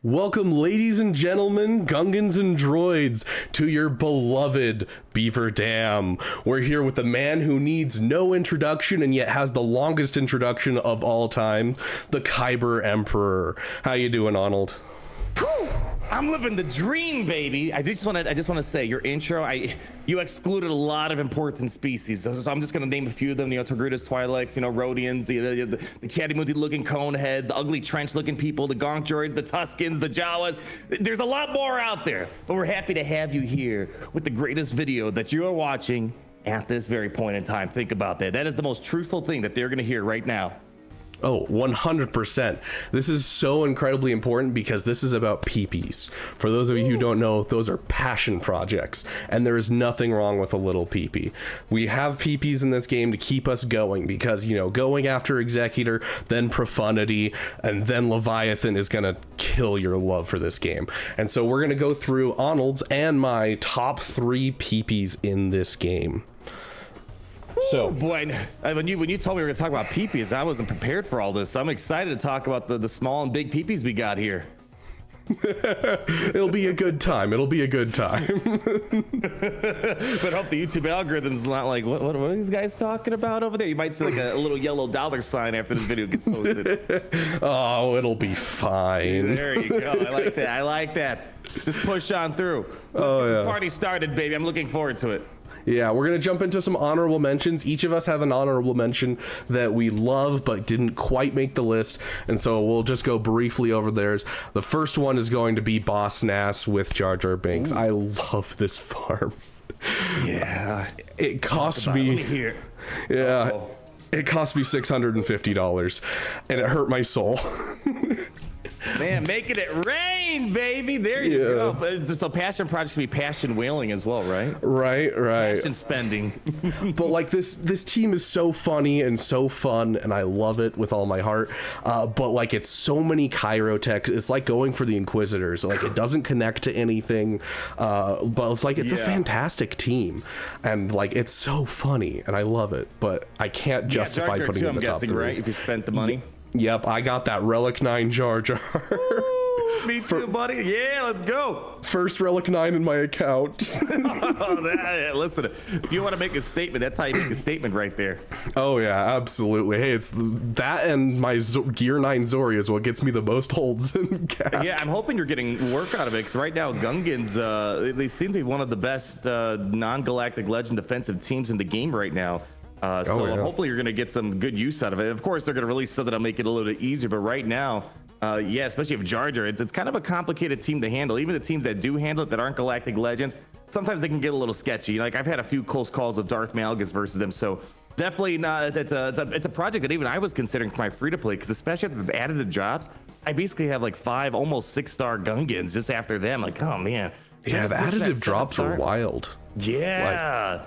Welcome, ladies and gentlemen, Gungans and droids, to your beloved Beaver Dam. We're here with the man who needs no introduction and yet has the longest introduction of all time, the Kyber Emperor. How you doing, Ahnaldt? I'm living the dream, baby. I just want to say your intro. You excluded a lot of important species, so I'm just gonna name a few of them. Togrutas, Twi'leks, Rhodians, the Kadimuti-looking cone heads, the ugly trench-looking people, the Gonk droids, the Tuskens, the Jawas. There's a lot more out there, but we're happy to have you here with the greatest video that you are watching at this very point in time. Think about that. That is the most truthful thing that they're gonna hear right now. Oh, 100%. This is so incredibly important because this is about peepees. For those of you who don't know, those are passion projects, and there is nothing wrong with a little peepee. We have peepees in this game to keep us going because, going after Executor, then Profundity, and then Leviathan is going to kill your love for this game. And so we're going to go through Ahnald's and my top 3 peepees in this game. So boy, when you told me we were gonna talk about peepees, I wasn't prepared for all this. I'm excited to talk about the small and big peepees we got here. It'll be a good time. It'll be a good time. But hope the YouTube algorithm's not like, what are these guys talking about over there? You might see like a little yellow dollar sign after this video gets posted. Oh, it'll be fine. There you go. I like that. I like that. Just push on through. Let's get this party started, baby. I'm looking forward to it. Yeah, we're going to jump into some honorable mentions. Each of us have an honorable mention that we love but didn't quite make the list, and so we'll just go briefly over theirs. The first one is going to be Boss Nass with Jar Jar Binks. Ooh. I love this farm. Yeah. It cost me... Yeah. Uh-oh. It cost me $650, and it hurt my soul. Man, making it rain, baby. There you go. So passion projects be passion whaling as well, right? Right. Passion spending. But like this team is so funny and so fun, and I love it with all my heart. But like it's so many chirotechs. It's like going for the Inquisitors. Like it doesn't connect to anything. But it's like it's a fantastic team, and like it's so funny, and I love it. But I can't justify putting it in the top 3. Right? If you spent the money. Yep, I got that Relic 9 Jar Jar. Me too, buddy. Yeah, let's go. First Relic 9 in my account. Listen, if you want to make a statement, that's how you make a statement right there. Oh, yeah, absolutely. Hey, it's that and my Gear 9 Zori is what gets me the most holds in CAC. Yeah, I'm hoping you're getting work out of it, because right now, Gungans, they seem to be one of the best non-galactic legend defensive teams in the game right now. Hopefully you're going to get some good use out of it. Of course, they're going to release something that'll make it a little bit easier, but right now, especially if Jar Jar, it's kind of a complicated team to handle. Even the teams that do handle it that aren't galactic legends, sometimes they can get a little sketchy. Like I've had a few close calls of Darth Malgus versus them, so definitely not. It's a project that even I was considering for my free-to-play, because especially after the added jobs, I basically have like 5 almost 6-star Gungans just after them. Like, oh man. Yeah, the additive drops are wild. Yeah.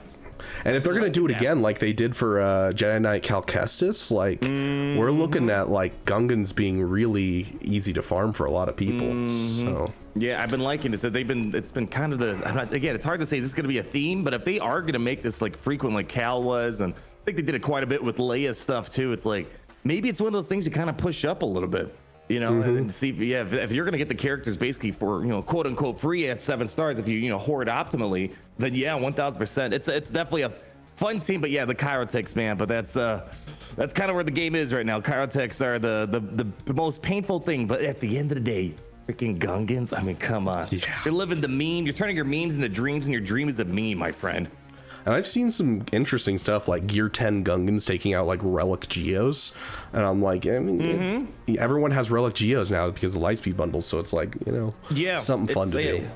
And if they're going to do it again, like they did for Jedi Knight Cal Kestis, like we're looking at like Gungans being really easy to farm for a lot of people. So yeah, I've been liking this. It's been kind of again, it's hard to say is this going to be a theme, but if they are going to make this like frequent like Cal was, and I think they did it quite a bit with Leia's stuff too, it's like maybe it's one of those things you kind of push up a little bit. And see, if you're gonna get the characters basically for quote unquote free at 7 stars, if you hoard optimally, then yeah, 1000%. It's definitely a fun team. But yeah, the chirotechs, man. But that's kind of where the game is right now. Chirotechs are the most painful thing. But at the end of the day, freaking Gungans. I mean, come on. Yeah. You're living the meme. You're turning your memes into dreams, and your dream is a meme, my friend. And I've seen some interesting stuff like Gear 10 Gungans taking out like Relic Geos. And I'm like, I mean, everyone has Relic Geos now because of the Lightspeed bundles. So it's like, something fun to do.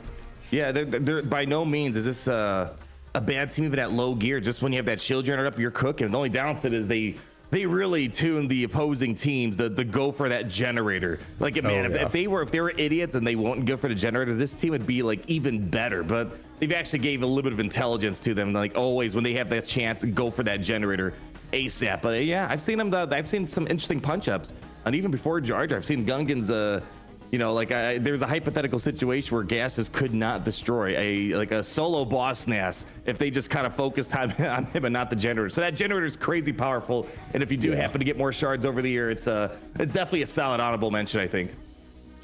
Yeah, they're by no means is this a bad team even at low gear. Just when you have that shield generator up, you're cooking. The only downside is they really tune the opposing teams the go for that generator. Like, if they were idiots and they won't go for the generator, this team would be like even better. But they've actually gave a little bit of intelligence to them. Like always, when they have that chance, go for that generator ASAP. But yeah, I've seen them. I've seen some interesting punch ups, and even before Jar Jar, I've seen Gungans. There's a hypothetical situation where gases could not destroy a solo boss Nass if they just kind of focused on him and not the generator. So that generator is crazy powerful, and if you do happen to get more shards over the year, it's definitely a solid honorable mention, I think.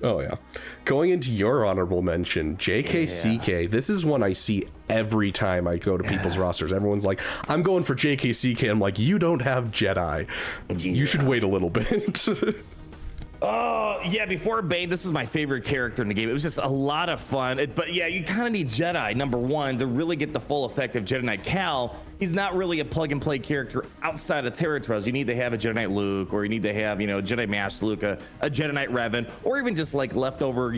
Oh yeah. Going into your honorable mention, JKCK. This is one I see every time I go to people's rosters. Everyone's like, I'm going for JKCK. I'm like, you don't have Jedi. You should wait a little bit. Oh, yeah, before Bane, this is my favorite character in the game. It was just a lot of fun. But yeah, you kind of need Jedi, number one, to really get the full effect of Jedi Knight Cal. He's not really a plug-and-play character outside of Territories. You need to have a Jedi Knight Luke, or you need to have, Jedi Master Luke, a Jedi Knight Revan, or even just like leftover,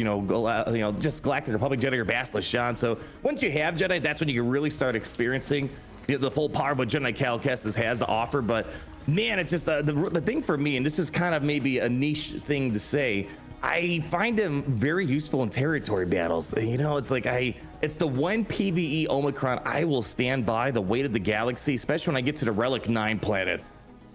just Galactic Republic Jedi or Basilisk Sean. So once you have Jedi, that's when you can really start experiencing the full power of what Jedi Knight Cal Kestis has to offer. But man, it's just the thing for me, and this is kind of maybe a niche thing to say, I find him very useful in territory battles. It's like it's the one PvE Omicron I will stand by the weight of the galaxy, especially when I get to the Relic 9 planet.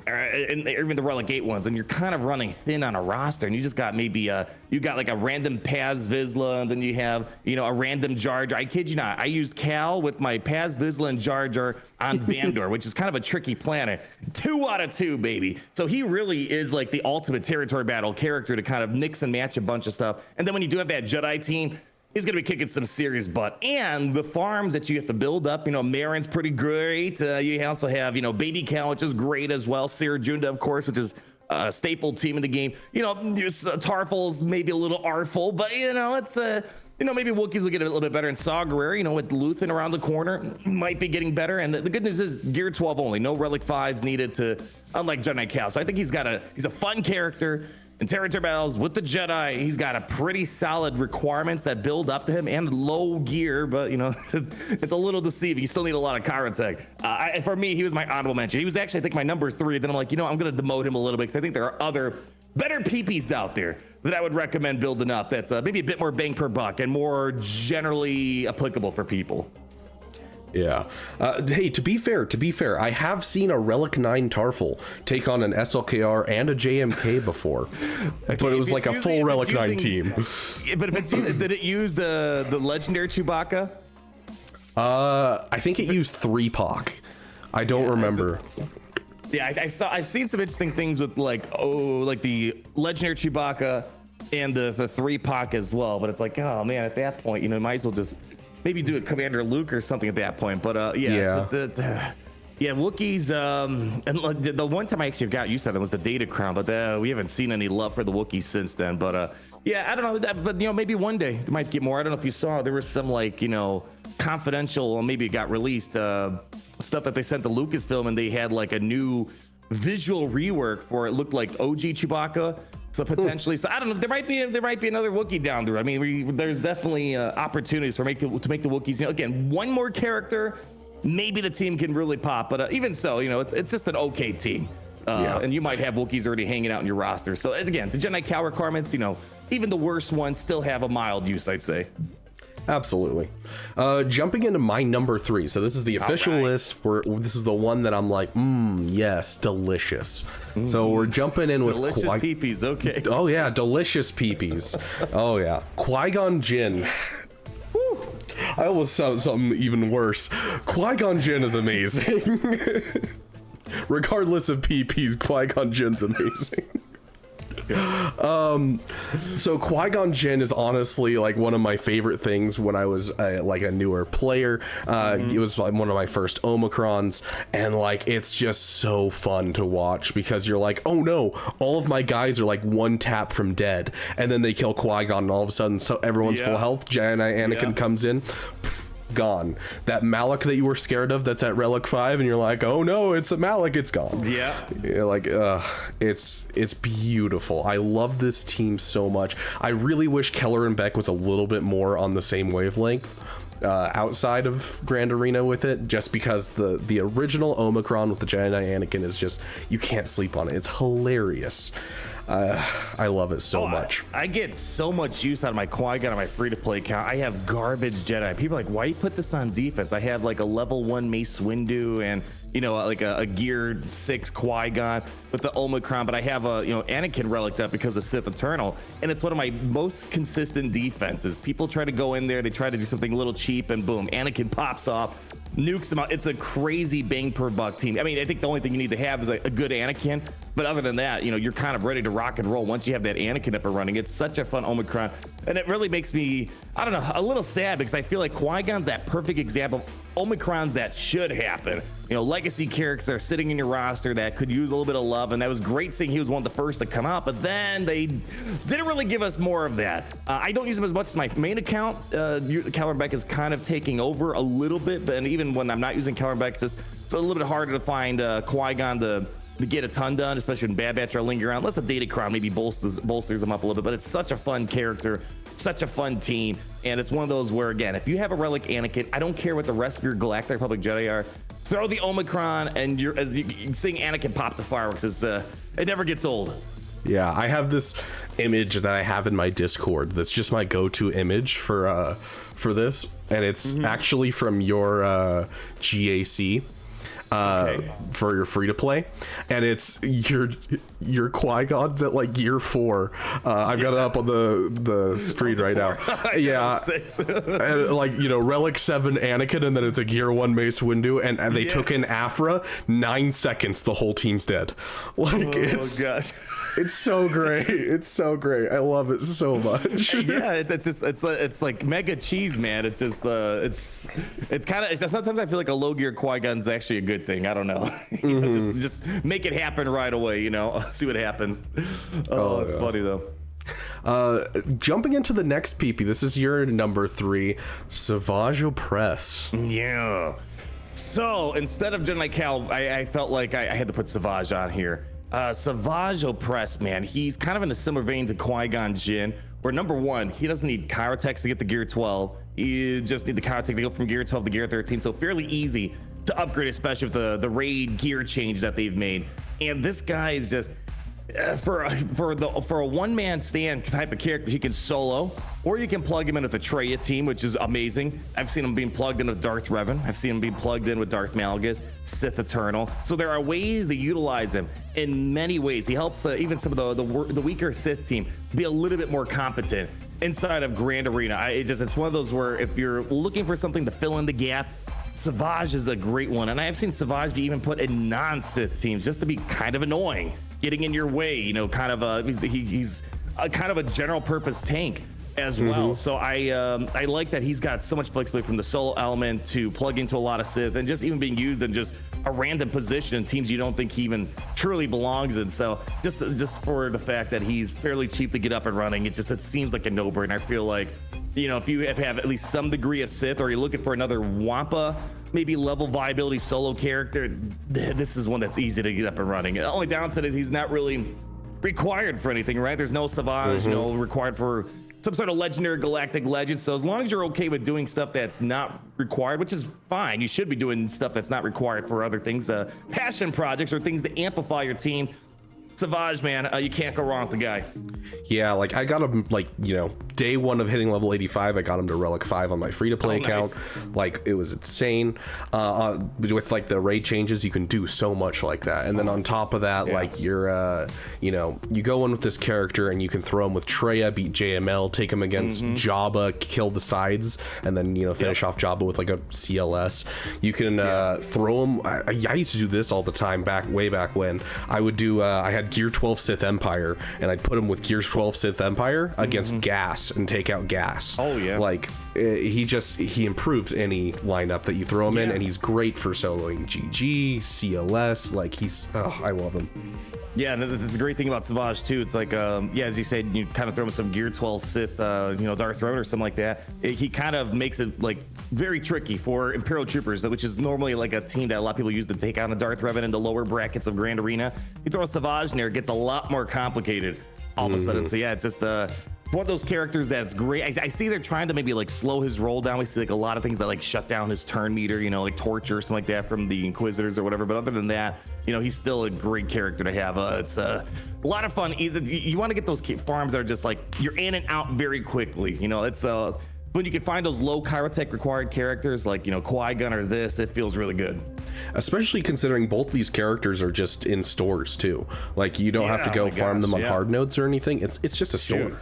And even the Relic 8 ones, and you're kind of running thin on a roster, and you just got maybe you got like a random Paz Vizsla, and then you have a random Jar Jar. I kid you not, I used Cal with my Paz Vizsla and Jar Jar on Vandor, which is kind of a tricky planet. 2 out of 2, baby. So he really is like the ultimate territory battle character to kind of mix and match a bunch of stuff. And then when you do have that Jedi team, he's going to be kicking some serious butt. And the farms that you have to build up, Marin's pretty great. You also have, Baby Cal, which is great as well. Sierra Junda, of course, which is a staple team in the game. Tarful's maybe a little artful, but, it's maybe Wookiees will get a little bit better. And Saw Gerrera, with Luthen around the corner, might be getting better. And the good news is Gear 12 only. No Relic 5s needed unlike Jedi Knight Cal. So I think he's a fun character. In territory battles with the Jedi, he's got a pretty solid requirements that build up to him and low gear, but it's a little deceiving. You still need a lot of Kyrotech. For me, he was my honorable mention. He was actually, I think, my number 3. Then I'm like, I'm going to demote him a little bit because I think there are other better PPs out there that I would recommend building up. That's maybe a bit more bang per buck and more generally applicable for people. Yeah. Hey, to be fair, I have seen a Relic 9 Tarful take on an SLKR and a JMK before, but it was like a full Relic 9 team. But if did it use the legendary Chewbacca? I think it used 3-Poc. I don't remember. Yeah, I've seen some interesting things with like the legendary Chewbacca and the 3-Poc as well. But it's like, oh man, at that point, might as well just maybe do a Commander Luke or something at that point. But Wookiees. And the one time I actually got used to them was the Data Crown, but we haven't seen any love for the Wookiees since then. But I don't know. But maybe one day they might get more. I don't know if you saw, there was some confidential, or maybe it got released stuff that they sent to Lucasfilm, and they had like a new visual rework for it. Looked like OG Chewbacca. So potentially, so I don't know. There might be another Wookiee down there. I mean, there's definitely opportunities to make the Wookiees. Again, one more character, maybe the team can really pop. But even so, it's just an okay team. And you might have Wookiees already hanging out in your roster. So again, the Jedi Cal requirements, even the worst ones still have a mild use, I'd say. Absolutely. Jumping into my number 3. So this is the official list. This is the one that I'm like, yes, delicious. So we're jumping in with delicious peepees. Okay. Oh yeah, delicious peepees. Oh yeah, Qui-Gon Jinn. I almost saw something even worse. Qui-Gon Jinn is amazing. Regardless of peepees, Qui-Gon Jinn's amazing. So Qui-Gon Jinn is honestly like one of my favorite things when I was like a newer player. It was like one of my first Omicrons, and like it's just so fun to watch because you're like, oh no, all of my guys are like one tap from dead, and then they kill Qui-Gon, and all of a sudden, so everyone's full health. Jedi Anakin comes in. Gone. That Malak that you were scared of that's at Relic 5, and you're like, oh no, it's a Malak, it's gone. You're like, it's beautiful. I love this team so much. I really wish Keller and Beck was a little bit more on the same wavelength outside of Grand Arena with it, just because the original Omicron with the Jedi Anakin is just, you can't sleep on it. It's hilarious. I love it so much. I get so much use out of my Qui-Gon on my free-to-play account. I have garbage Jedi. People are like, why you put this on defense? I have like a level 1 Mace Windu and like a gear 6 Qui-Gon with the Omicron, but I have a Anakin relic up because of Sith Eternal, and it's one of my most consistent defenses. People try to go in there, they try to do something a little cheap, and boom, Anakin pops off, nukes them out. It's a crazy bang per buck team. I mean, I think the only thing you need to have is a good Anakin, But other than that, you're kind of ready to rock and roll once you have that Anakin up and running. It's such a fun Omicron, and it really makes me, I don't know, a little sad because I feel like Qui-Gon's that perfect example of Omicrons that should happen. Legacy characters are sitting in your roster that could use a little bit of love, and that was great seeing he was one of the first to come out, but then they didn't really give us more of that. I don't use him as much as my main account. Callerbeck is kind of taking over a little bit, and even when I'm not using Callerbeck, it's a little bit harder to find Qui-Gon to get a ton done, especially when Bad Batch are lingering around. Unless a Data Crown maybe bolsters them up a little bit, but it's such a fun character, such a fun team, and it's one of those where, again, if you have a Relic Anakin, I don't care what the rest of your Galactic Republic Jedi are, throw the Omicron, and you're seeing Anakin pop the fireworks it never gets old. Yeah, I have this image that I have in my Discord that's just my go-to image for this, and it's actually from your GAC. For your free to play, and it's your Qui-Gon's at like gear 4. I've got it up on the screen right now. Yeah, and like Relic 7 Anakin, and then it's a gear 1 Mace Windu, and they took in Afra. 9 seconds, the whole team's dead. Like gosh. It's so great. It's so great. I love it so much. Yeah, it's like mega cheese, man. It's just it's kind of sometimes I feel like a low gear Qui-Gon's actually a good thing. I don't know. Just make it happen right away. See what happens. It's funny though. Jumping into the next PP. This is your number 3, Savage Opress. Yeah. So instead of Jedi Cal, I felt like I had to put Savage on here. Savage Opress, man, he's kind of in a similar vein to Qui-Gon Jinn, where number 1, he doesn't need Kyrotex to get to gear 12. You just need the Kyrotex to go from gear 12 to gear 13, so fairly easy to upgrade, especially with the raid gear change that they've made. And this guy is just for a one-man stand type of character. He can solo, or you can plug him in with the Traya team, which is amazing. I've seen him being plugged in with Darth Revan. I've seen him being plugged in with Darth Malgus, Sith Eternal. So there are ways to utilize him in many ways. He helps even some of the weaker Sith team be a little bit more competent inside of Grand Arena. It's one of those where if you're looking for something to fill in the gap, Savage is a great one. And I have seen Savage be even put in non-Sith teams just to be kind of annoying, getting in your way, kind of he's a kind of a general purpose tank as well. So I like that he's got so much flexibility from the solo element to plug into a lot of Sith, and just even being used in just a random position in teams you don't think he even truly belongs in. So just for the fact that he's fairly cheap to get up and running, it seems like a no-brainer. I feel like, if you have at least some degree of Sith, or you're looking for another Wampa maybe level viability solo character, this is one that's easy to get up and running. The only downside is he's not really required for anything, right? There's no Savage, required for some sort of legendary galactic legend. So as long as you're okay with doing stuff that's not required, which is fine, you should be doing stuff that's not required for other things, passion projects or things that amplify your team. Savage, man, you can't go wrong with the guy. Yeah, like I got him day 1 of hitting level 85. I got him to Relic 5 on my free-to-play account. Nice. Like, it was insane. With like the raid changes, you can do so much like that. And then on top of that, like you're you go in with this character and you can throw him with Traya, beat JML, take him against Jabba, kill the sides, and then finish off Jabba with like a CLS. You can throw him. I used to do this all the time way back when. I would do I had Gear 12 Sith Empire, and I'd put him with Gear 12 Sith Empire against Gas and take out Gas. Oh yeah, like he improves any lineup that you throw him in, and he's great for soloing GG, CLS. Like I love him. Yeah, and the great thing about Savage too, it's like, as you said, you kind of throw him some Gear 12 Sith, Darth Revan or something like that. He kind of makes it like very tricky for Imperial Troopers, which is normally like a team that a lot of people use to take on a Darth Revan in the lower brackets of Grand Arena. You throw a Savage in there, it gets a lot more complicated all of a sudden. So yeah, it's just one of those characters that's great. I see they're trying to maybe like slow his roll down. We see like a lot of things that like shut down his turn meter, like torture or something like that from the Inquisitors or whatever. But other than that, he's still a great character to have. It's a lot of fun. You want to get those farms that are just like you're in and out very quickly. It's when you can find those low Kyrotech required characters like Qui-Gon or this, it feels really good. Especially considering both these characters are just in stores too. Like you don't have to go farm them on hard nodes or anything. It's just a store. Shoot.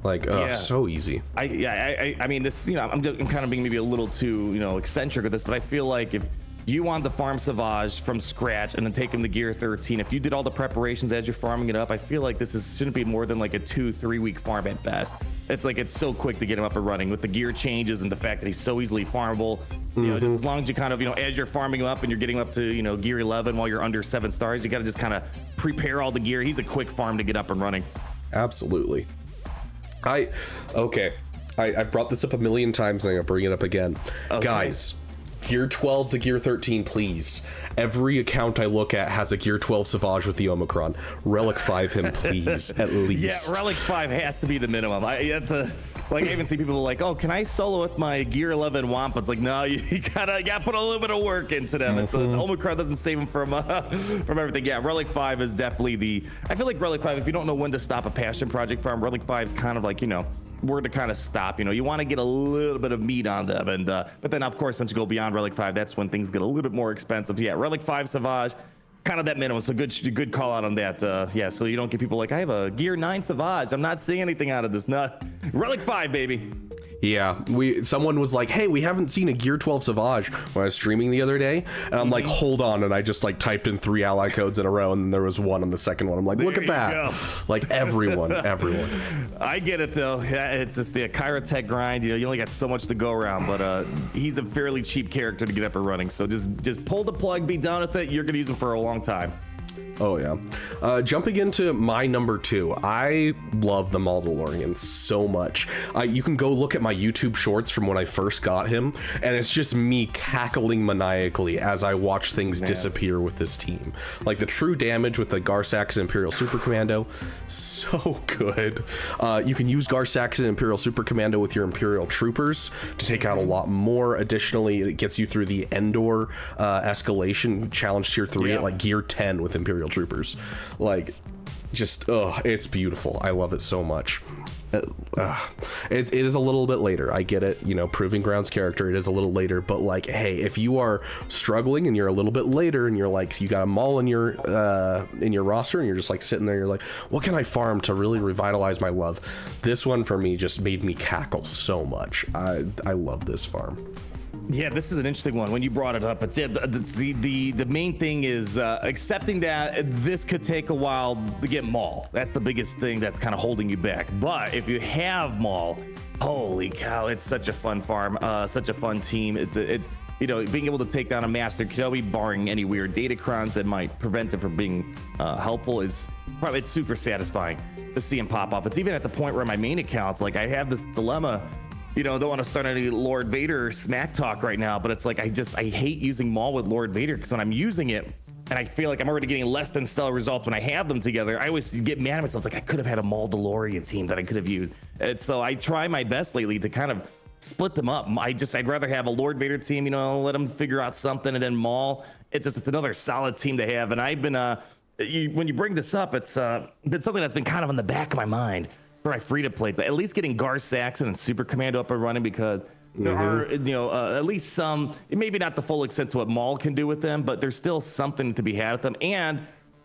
Like so easy. I mean this, I'm kind of being maybe a little too eccentric with this, but I feel like if you want the farm Savage from scratch and then take him to gear 13. If you did all the preparations as you're farming it up, I feel like shouldn't be more than like a 2-3 week farm at best. It's so quick to get him up and running with the gear changes and the fact that he's so easily farmable. You know, just as long as you kind of, as you're farming him up and you're getting up to, gear 11 while you're under 7 stars, you got to just kind of prepare all the gear. He's a quick farm to get up and running. Absolutely. I've brought this up a million times and I'm gonna bring it up again. Okay. Guys, gear 12 to gear 13, please. Every account I look at has a gear 12 Savage with the Omicron. Relic 5 him, please, at least. Yeah, Relic 5 has to be the minimum. I even see people like, oh, can I solo with my gear 11 Wampa? It's like, no, you gotta put a little bit of work into them. It's Omicron doesn't save them from everything. Yeah, Relic 5 is definitely I feel like Relic 5, if you don't know when to stop a passion project farm, Relic 5 is kind of like, where to kind of stop. You want to get a little bit of meat on them, and but then of course once you go beyond Relic 5, that's when things get a little bit more expensive. Yeah, Relic 5 Savage, kind of that minimum. So good call out on that. Yeah, so you don't get people like, I have a gear 9 Savage, I'm not seeing anything out of this. No, Relic 5, baby. Yeah, someone was like, hey, we haven't seen a gear 12 Savage when I was streaming the other day, and I'm like, hold on, and I just like typed in 3 ally codes in a row, and there was one on the second one. I'm like, look at that. Go. Like everyone. I get it though. Yeah, it's just the Kyra Tech grind. You only got so much to go around, but he's a fairly cheap character to get up and running. So just pull the plug, be done with it. You're gonna use him for a long time. Oh yeah. Jumping into my number 2, I love the Maul Mandalorian so much. You can go look at my YouTube shorts from when I first got him, and it's just me cackling maniacally as I watch things disappear with this team. Like the true damage with the Garsax and Imperial Super Commando, so good. You can use Garsax and Imperial Super Commando with your Imperial Troopers to take out a lot more. Additionally, it gets you through the Endor escalation challenge tier 3 at like gear 10 with Imperial Troopers. Like, just it's beautiful. I love it so much. It is a little bit later, I get it, proving grounds character, it is a little later, but like, hey, if you are struggling and you're a little bit later and you're like, you got a Maul in your roster and you're just like sitting there, you're like, what can I farm to really revitalize my love? This one for me just made me cackle so much. I love this farm. Yeah, this is an interesting one. When you brought it up, it's the main thing is accepting that this could take a while to get Maul. That's the biggest thing that's kind of holding you back. But if you have Maul, holy cow, it's such a fun farm, such a fun team. Being able to take down a Master Kenobi, barring any weird datacrons that might prevent it from being helpful, it's super satisfying to see him pop off. It's even at the point where my main accounts, like I have this dilemma. Don't want to start any Lord Vader smack talk right now, but it's like I hate using Maul with Lord Vader, because when I'm using it and I feel like I'm already getting less than stellar results when I have them together, I always get mad at myself. Like I could have had a Maul Mandalorian team that I could have used. And so I try my best lately to kind of split them up. I'd rather have a Lord Vader team, let them figure out something, and then Maul. It's another solid team to have. And I've been when you bring this up, it's been something that's been kind of in the back of my mind for my free-to-plays, at least getting Gar Saxon and Super Commando up and running, because there are, at least some, maybe not the full extent to what Maul can do with them, but there's still something to be had with them. And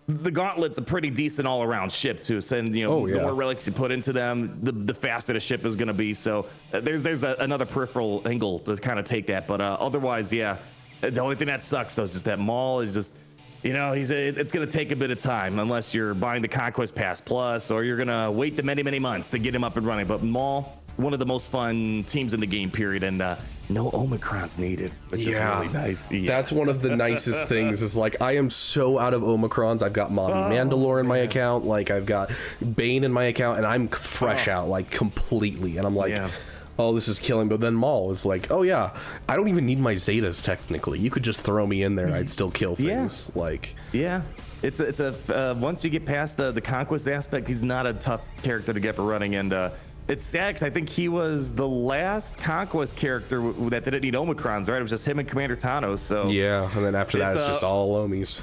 the Gauntlet's a pretty decent all-around ship too. So, the more relics you put into them, the faster the ship is going to be. So there's another peripheral angle to kind of take that. But otherwise, yeah, the only thing that sucks though is just that Maul is just, it's going to take a bit of time unless you're buying the Conquest Pass Plus, or you're going to wait the many, many months to get him up and running. But Maul, one of the most fun teams in the game, period. And no Omicrons needed, which is really nice. Yeah. That's one of the nicest things is like, I am so out of Omicrons. I've got Maul Mandalorian in my account. Like I've got Bane in my account, and I'm fresh out like completely. And I'm like, oh, this is killing. But then Maul is like, oh yeah, I don't even need my Zetas technically. You could just throw me in there, I'd still kill things. It's a once you get past the conquest aspect, he's not a tough character to get up and running. And it's sad because I think he was the last conquest character that didn't need Omicrons, right? It was just him and Commander Thanos. So yeah, and then after that, it's just all Omis.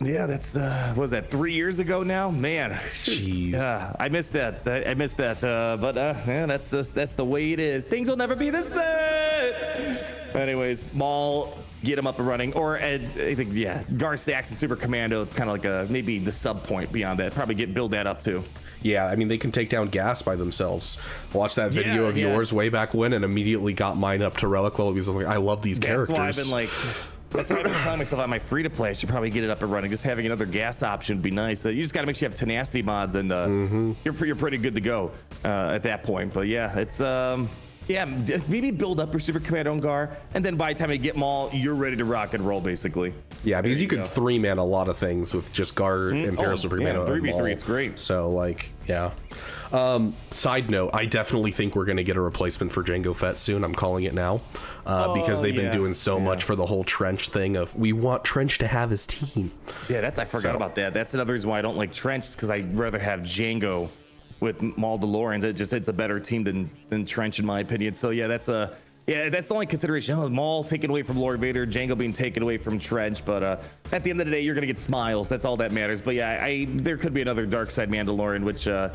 Yeah, that's what was that, 3 years ago now? Man, jeez. I missed that. But that's the way it is. Things will never be the same. Anyways, Maul, get him up and running, or I think Gar Saxon Super Commando. It's kind of like maybe the sub point beyond that. Probably build that up too. Yeah, I mean, they can take down gas by themselves. Watch that video of yours way back when, and immediately got mine up to relic level because I'm like, I love these characters. That's why I've been like, That's why I've been telling myself on my free to play, I should probably get it up and running. Just having another gas option would be nice. You just got to make sure you have tenacity mods, and you're pretty good to go at that point. But yeah, it's maybe build up your Super Commando Ungar, and then by the time you get Maul, you're ready to rock and roll, basically. Yeah, because you could 3-man a lot of things with just Guard, Imperial Super Commando, 3v3, it's great. So, like, yeah. Side note, I definitely think we're going to get a replacement for Jango Fett soon. I'm calling it now. Because they've been doing so much for the whole Trench thing of, we want Trench to have his team. Yeah, I forgot about that. That's another reason why I don't like Trench, because I'd rather have Jango with Maul Mandalorians. It's a better team than Trench, in my opinion. So yeah, that's the only consideration. Maul taken away from Lord Vader, Jango being taken away from Trench. But at the end of the day, you're gonna get smiles. That's all that matters. But yeah, there could be another dark side Mandalorian, which you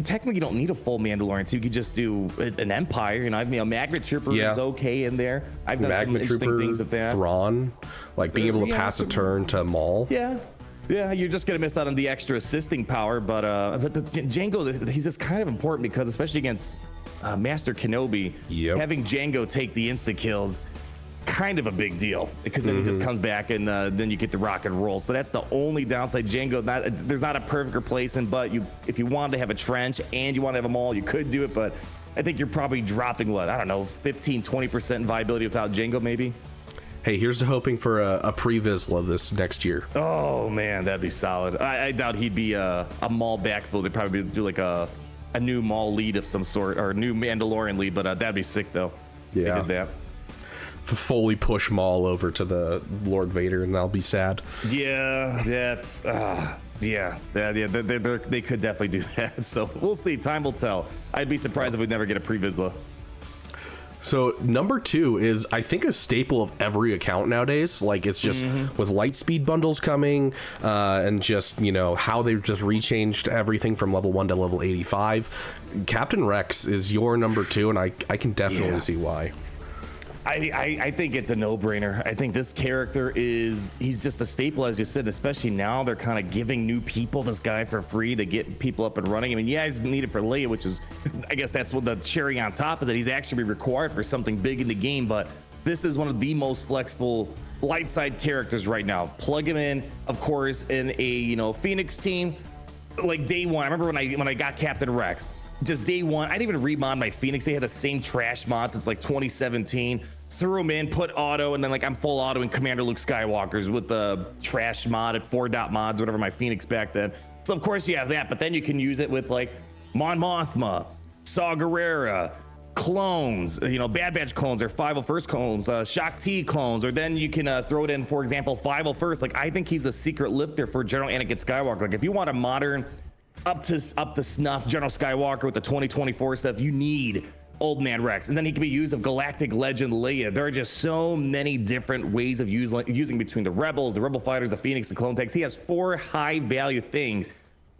technically don't need a full Mandalorian, so you could just do an Empire. Magnet Trooper is okay in there. I've done some interesting things with that. Thrawn, like being able to pass a turn to Maul. Yeah, you're just gonna miss out on the extra assisting power, but the Jango, he's just kind of important because, especially against Master Kenobi, having Jango take the insta kills, kind of a big deal, because then he just comes back and then you get the rock and roll. So that's the only downside. Jango, there's not a perfect replacement, but if you wanted to have a Trench and you want to have a Maul, you could do it, but I think you're probably dropping 15-20% viability without Jango, maybe. Hey, here's to hoping for a pre-Vizsla this next year. Oh man, that'd be solid. I doubt he'd be a Maul backfill. They'd probably do like a new Maul lead of some sort, or a new Mandalorian lead, but that'd be sick though. Yeah. They did that. Fully push Maul over to the Lord Vader, and I'll be sad. Yeah, that's they could definitely do that. So we'll see. Time will tell. I'd be surprised if we never get a pre-Vizsla. So number 2 is, I think, a staple of every account nowadays. Like, it's just with Lightspeed bundles coming, and just, how they've just rechanged everything from level 1 to level 85. Captain Rex is your number 2, and I can definitely see why. I think it's a no-brainer. I think this character he's just a staple, as you said, especially now they're kind of giving new people this guy for free to get people up and running. I mean, he's needed for Leia, which is, I guess that's what the cherry on top is, that he's actually required for something big in the game. But this is one of the most flexible light side characters right now. Plug him in, of course, in a Phoenix team. Like day one, I remember when I got Captain Rex, just day one, I didn't even remod my Phoenix. They had the same trash mod since like 2017. Threw them in, put auto, and then I'm full auto in Commander Luke Skywalker's with the trash mod at 4.mods, whatever, my Phoenix back then. So of course you have that, but then you can use it with like Mon Mothma, Saw Gerrera, clones, Bad Batch clones, or 501st clones, Shock T clones, or then you can throw it in, for example, 501st. Like, I think he's a secret lifter for General Anakin Skywalker. Like, if you want a modern, up to snuff General Skywalker with the 2024 stuff, you need Old Man Rex, and then he can be used of Galactic Legend Leia. There are just so many different ways of using between the Rebels, the Rebel Fighters, the Phoenix, the Clone Techs. He has 4 high-value things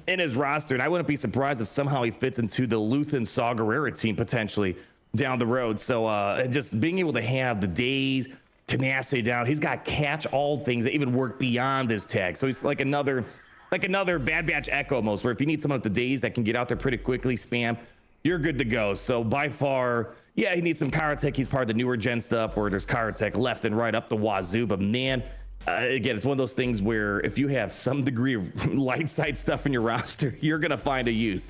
in his roster, and I wouldn't be surprised if somehow he fits into the Luthen Saw Gerrera team potentially down the road. So just being able to have the days, tenacity down, he's got catch-all things that even work beyond his tag. So he's like another Bad Batch Echo almost, where if you need someone with the days that can get out there pretty quickly, spam, you're good to go. So by far, he needs some Karatech. He's part of the newer gen stuff where there's Karatech left and right up the wazoo. But man, again, it's one of those things where if you have some degree of light side stuff in your roster, you're going to find a use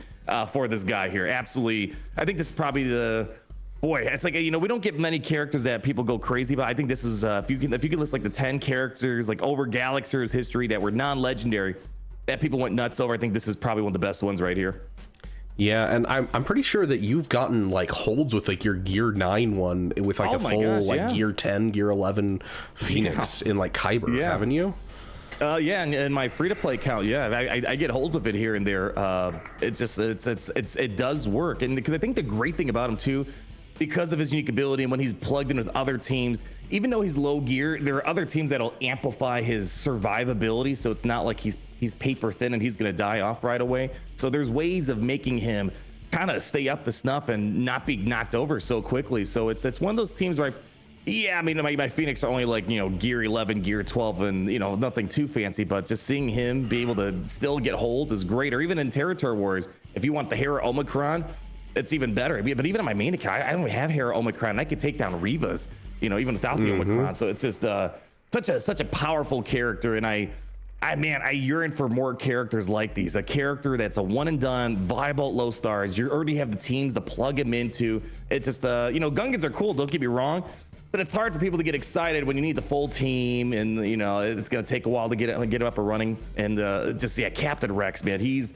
for this guy here. Absolutely. I think this is probably it's like, we don't get many characters that people go crazy about. I think this is, if you can list like the 10 characters, like over Galaxy's history that were non-legendary that people went nuts over, I think this is probably one of the best ones right here. Yeah, and I'm pretty sure that you've gotten like holds with like your Gear 9 one with like Gear 10, Gear 11 Phoenix in like Kyber, haven't you? And my free-to-play account, I get holds of it here and there. It does work, and because I think the great thing about him too, because of his unique ability and when he's plugged in with other teams, even though he's low gear, there are other teams that'll amplify his survivability, so it's not like he's paper thin and he's going to die off right away. So there's ways of making him kind of stay up to snuff and not be knocked over so quickly. So it's one of those teams where my Phoenix are only like, Gear 11, Gear 12, and, nothing too fancy, but just seeing him be able to still get holds is great. Or even in Territory Wars, if you want the Hera Omicron, it's even better. But even on my main account, I don't have Hera Omicron, and I could take down Rivas even without the Omicron. So it's just such a powerful character, and I yearn for more characters like these. A character that's a one and done, viable at low stars. You already have the teams to plug him into. It's just Gungans are cool, don't get me wrong, but it's hard for people to get excited when you need the full team, and it's gonna take a while to get him up and running. And Captain Rex, man, he's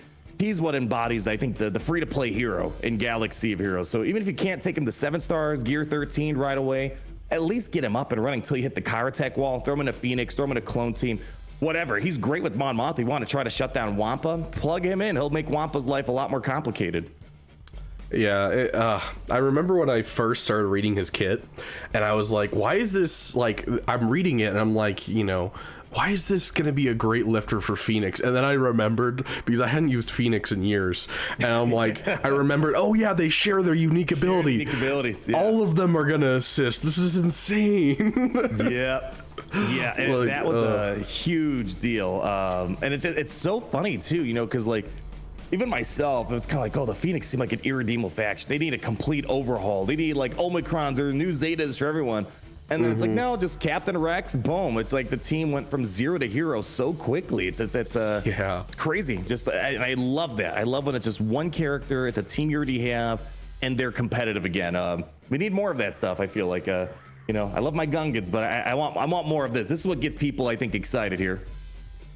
what embodies, I think, the free to play hero in Galaxy of Heroes. So even if you can't take him to 7 stars, gear 13 right away, at least get him up and running until you hit the Kyrotech wall. Throw him in a Phoenix, throw him in a clone team, whatever. He's great with Mon Mothma. You want to try to shut down Wampa, plug him in. He'll make Wampa's life a lot more complicated. Yeah, I remember when I first started reading his kit, and I was like, why is this, like, I'm reading it and I'm like, why is this going to be a great lifter for Phoenix? And then I remembered, because I hadn't used Phoenix in years, and I'm like, I remembered, oh yeah, they share their unique ability. Unique abilities, yeah. All of them are going to assist. This is insane. Yeah. Yeah, and Like, that was a huge deal. And it's so funny too, because like even myself, it was kind of like, oh, the Phoenix seemed like an irredeemable faction. They need a complete overhaul. They need like Omicrons or new Zetas for everyone. And then it's like, no, just Captain Rex, boom. It's like the team went from 0 to hero so quickly. It's crazy. I love that. I love when it's just one character, it's a team you already have, and they're competitive again. We need more of that stuff. I feel like, I love my Gungans, but I want more of this. This is what gets people, I think, excited here.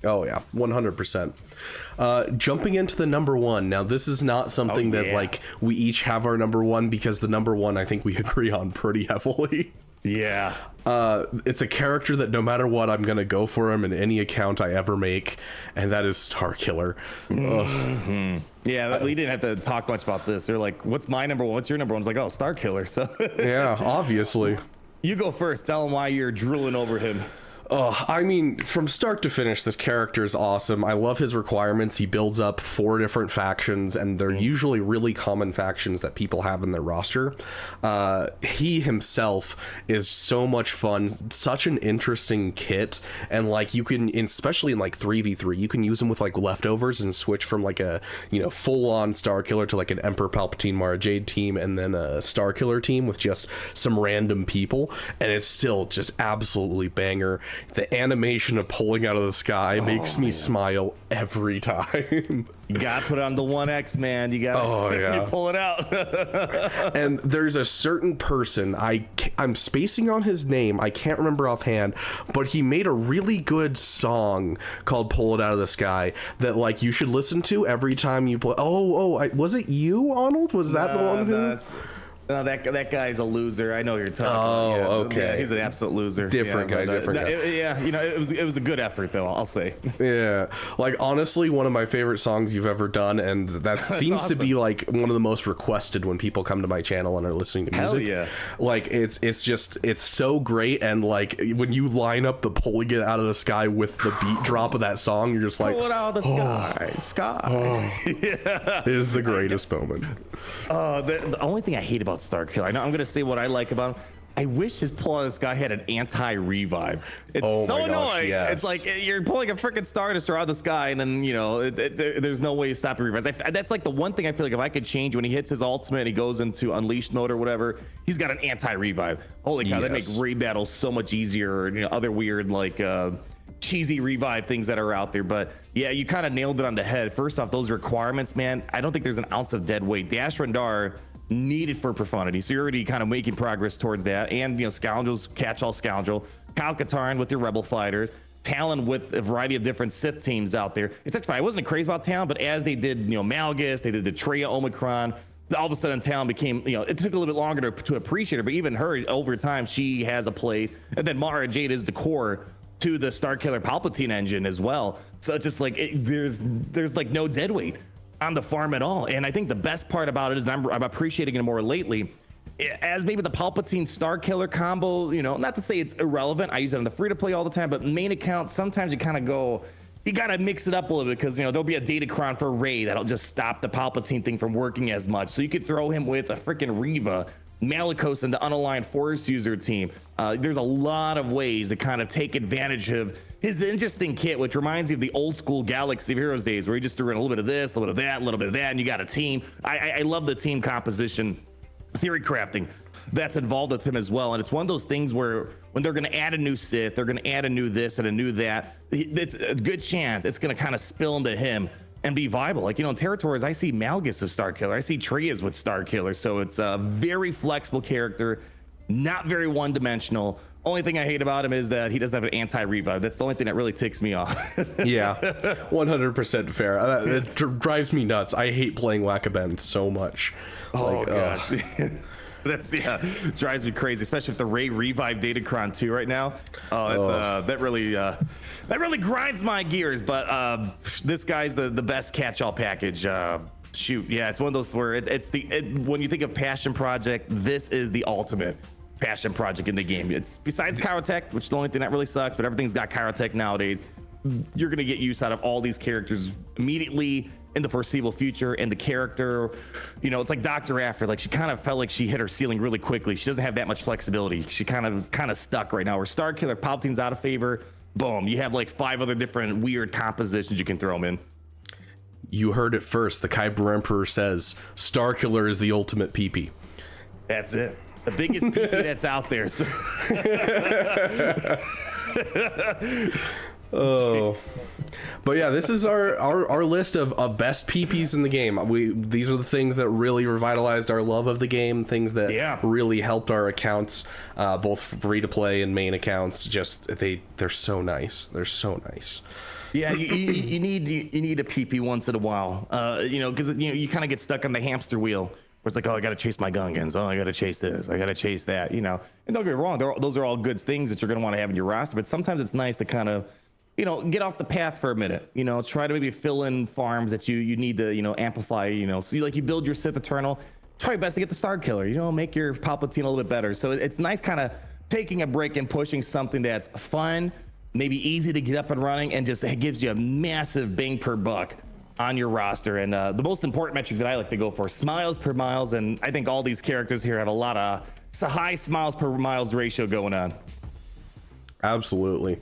Oh yeah, 100%. Jumping into the number one. Now this is not something that like we each have our number one, because the number one I think we agree on pretty heavily. Yeah. It's a character that no matter what, I'm gonna go for him in any account I ever make, and that is Starkiller. Mm-hmm. Yeah, we didn't have to talk much about this. They're like, what's my number one? What's your number one? It's like, oh, Starkiller. So yeah, obviously. You go first. Tell him why you're drooling over him. I mean, from start to finish, this character is awesome. I love his requirements. He builds up 4 different factions, and they're usually really common factions that people have in their roster. He himself is so much fun, such an interesting kit, and like you can, especially in like 3v3, you can use him with like leftovers and switch from like a full-on Starkiller to like an Emperor Palpatine Mara Jade team, and then a Starkiller team with just some random people, and it's still just absolutely banger. The animation of pulling out of the sky makes me smile every time. You gotta put it on the 1X, man. You gotta pull it out. And there's a certain person, I'm spacing on his name, I can't remember offhand, but he made a really good song called Pull It Out of the Sky that like you should listen to every time you play. Was it you, Arnold? Was that the one who... No, that guy's a loser. I know who you're talking about. Oh, okay. Yeah, he's an absolute loser. Different guy. It was a good effort, though, I'll say. Yeah. Like, honestly, one of my favorite songs you've ever done, and that seems to be, like, one of the most requested when people come to my channel and are listening to music. Hell yeah. Like, it's so great, and, like, when you line up the pulling it out of the sky with the beat drop of that song, you're just like... Pull it out of the sky. Yeah. It is the greatest moment. The only thing I hate about Starkiller, I know I'm gonna say what I like about him. I wish his pull out of this guy had an anti-revive. It's so annoying. Yes. It's like you're pulling a freaking Star Destroyer out of the sky, and then there's no way to stop the revives. That's like the one thing I feel like if I could change when he hits his ultimate and he goes into Unleashed mode or whatever, he's got an anti-revive. Holy cow, that makes raid battles so much easier. And other weird like cheesy revive things that are out there. But yeah, you kind of nailed it on the head. First off, those requirements, man, I don't think there's an ounce of dead weight. Dash Rendar needed for profundity, so you're already kind of making progress towards that. And Scoundrels, Catch-All Scoundrel, Kyle Katarn with your Rebel fighters, Talon with a variety of different Sith teams out there. It's actually, I wasn't crazy about Talon, but as they did Malgus, they did the Treya Omicron, all of a sudden Talon became, it took a little bit longer to appreciate her, but even her over time, she has a place. And then Mara Jade is the core to the Starkiller Palpatine engine as well. So it's just like there's like no dead weight on the farm at all. And I think the best part about it is, and I'm appreciating it more lately, as maybe the Palpatine Starkiller combo, not to say it's irrelevant. I use it on the free to play all the time, but main account, sometimes you kind of go, you got to mix it up a little bit because, there'll be a Datacron for Rey that'll just stop the Palpatine thing from working as much. So you could throw him with a freaking Reva, Malicos, and the unaligned Force user team. There's a lot of ways to kind of take advantage of his interesting kit, which reminds you of the old school Galaxy of Heroes days where you just threw in a little bit of this, a little bit of that, a little bit of that, and you got a team. I love the team composition theory crafting that's involved with him as well. And it's one of those things where when they're going to add a new Sith, they're going to add a new this and a new that. It's a good chance it's going to kind of spill into him and be viable. Like, in Territories, I see Malgus with Starkiller. I see Trias with Starkiller. So it's a very flexible character, not very one-dimensional. Only thing I hate about him is that he doesn't have an anti-revive. That's the only thing that really ticks me off. Yeah, 100% fair. It drives me nuts. I hate playing Whack-A-Ben so much. Oh, gosh. That's drives me crazy, especially with the Ray Revive Datacron 2 right now. That really grinds my gears. But this guy's the best catch-all package. Shoot, yeah, it's one of those where when you think of passion project, this is the ultimate passion project in the game. It's besides Kyrotech, which is the only thing that really sucks, but everything's got Kyrotech nowadays. You're gonna get use out of all these characters immediately in the foreseeable future. And the character, it's like Dr. After, like, she kind of felt like she hit her ceiling really quickly. She doesn't have that much flexibility. She kind of stuck right now. Where Starkiller, Palpatine's out of favor. Boom, you have like 5 other different weird compositions you can throw them in. You heard it first. The Kyber Emperor says Starkiller is the ultimate PP. That's it. The biggest PP that's out there. So. Oh, but yeah, this is our list of best PPs in the game. These are the things that really revitalized our love of the game, things that really helped our accounts, both free to play and main accounts. They're so nice. They're so nice. Yeah, you need a PP once in a while, because you kind of get stuck on the hamster wheel where it's like, oh, I got to chase my Gungans, oh, I got to chase this, I got to chase that, And don't get me wrong, those are all good things that you're going to want to have in your roster, but sometimes it's nice to kind of, get off the path for a minute, try to maybe fill in farms that you need to, amplify, so you build your Sith Eternal, try your best to get the Starkiller, make your Palpatine a little bit better. So it's nice kind of taking a break and pushing something that's fun, maybe easy to get up and running, and just it gives you a massive bang per buck on your roster. And the most important metric that I like to go for, smiles per miles, and I think all these characters here have a lot of high smiles per miles ratio going on. Absolutely.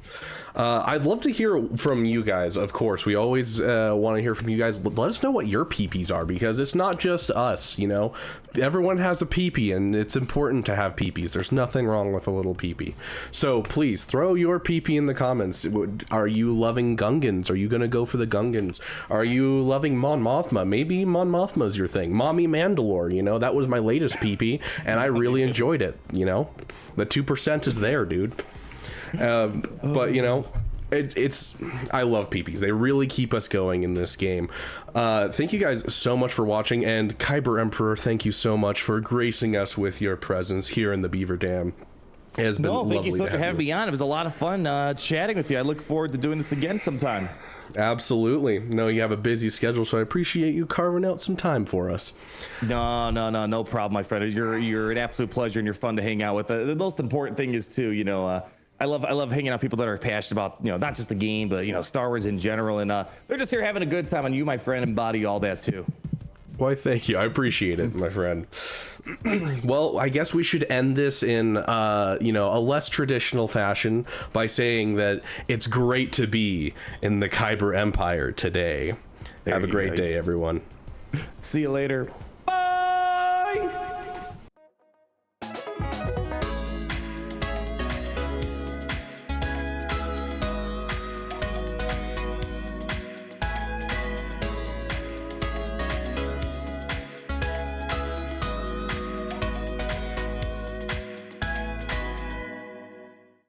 I'd love to hear from you guys. Of course, we always want to hear from you guys. Let us know what your PPs are, because it's not just us, everyone has a PP, and it's important to have PPs. There's nothing wrong with a little PP. So please throw your PP in the comments. Are you loving Gungans? Are you going to go for the Gungans? Are you loving Mon Mothma? Maybe Mon Mothma's your thing. Mommy Mandalore, that was my latest PP, and I really enjoyed it. The 2% is there, dude. But it's I love PPs. They really keep us going in this game. Thank you guys so much for watching, and Kyber Emperor, thank you so much for gracing us with your presence here in the Beaver Dam. It has been lovely. Thank you so much for having me on. It was a lot of fun chatting with you. I look forward to doing this again sometime. Absolutely. No, you have a busy schedule, so I appreciate you carving out some time for us. No problem, my friend. You're an absolute pleasure, and you're fun to hang out with. The most important thing is too, I love hanging out with people that are passionate about, not just the game, but, Star Wars in general. And they're just here having a good time, and you, my friend, embody all that too. Why, thank you. I appreciate it, my friend. Well, I guess we should end this in, a less traditional fashion by saying that it's great to be in the Kyber Empire today. Have a great day, everyone. See you later.